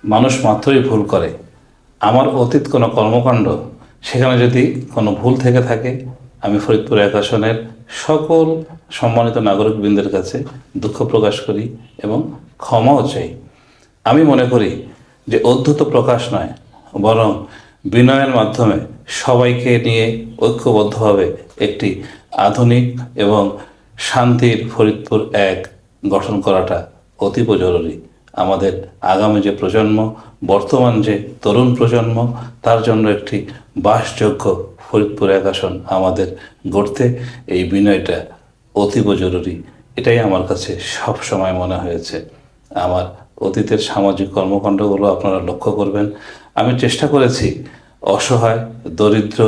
মানুষ মাত্রই ভুল করে। আমার অতীত কোনো কর্মকাণ্ড, সেখানে যদি কোনো ভুল থেকে থাকে, আমি ফরিদপুর ১ আসনের সকল সম্মানিত নাগরিকবৃন্দের কাছে দুঃখ প্রকাশ করি এবং ক্ষমাও চাই। আমি মনে করি যে অদ্ভুত প্রকাশ নয়, বরং বিনয়ের মাধ্যমে সবাইকে নিয়ে ঐক্যবদ্ধভাবে একটি আধুনিক এবং শান্তির ফরিদপুর ১ গঠন করাটা অতীব জরুরি। আমাদের আগামী যে প্রজন্ম, বর্তমান যে তরুণ প্রজন্ম, তার জন্য একটি বাসযোগ্য ফরিদপুর ১ আসন আমাদের গড়তে এই বিনয়টা অতীব জরুরি। এটাই আমার কাছে সব সময় মনে হয়েছে। আমার অতীতের সামাজিক কর্মকাণ্ডগুলো আপনারা লক্ষ্য করবেন। আমি চেষ্টা করেছি অসহায়, দরিদ্র,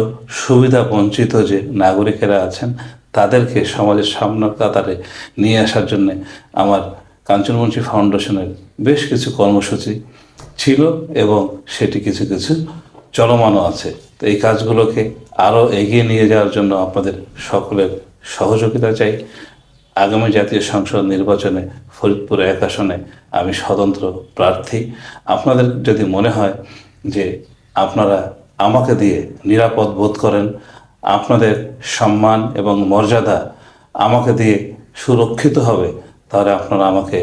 সুবিধা বঞ্চিত যে নাগরিকেরা আছেন তাদেরকে সমাজের সামনের কাতারে নিয়ে আসার জন্য আমার কাঞ্চনমুন্সী ফাউন্ডেশনের বেশ কিছু কর্মসূচি ছিল এবং সেটি কিছু কিছু চলমানও আছে। তো এই কাজগুলোকে আরও এগিয়ে নিয়ে যাওয়ার জন্য আপনাদের সকলের সহযোগিতা চাই। আগামী জাতীয় সংসদ নির্বাচনে ফরিদপুর ১ আসনে আমি স্বতন্ত্র প্রার্থী। আপনাদের যদি মনে হয় যে আপনারা আমাকে দিয়ে নিরাপদ বোধ করেন, আপনাদের সম্মান এবং মর্যাদা আমাকে দিয়ে সুরক্ষিত হবে, তাহলে আপনারা আমাকে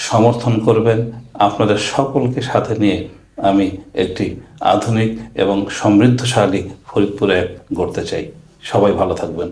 সমর্থন করবেন। আপনাদের সকলকে সাথে নিয়ে আমি একটি আধুনিক এবং সমৃদ্ধশালী ফরিদপুর ১ গড়তে চাই। সবাই ভালো থাকবেন।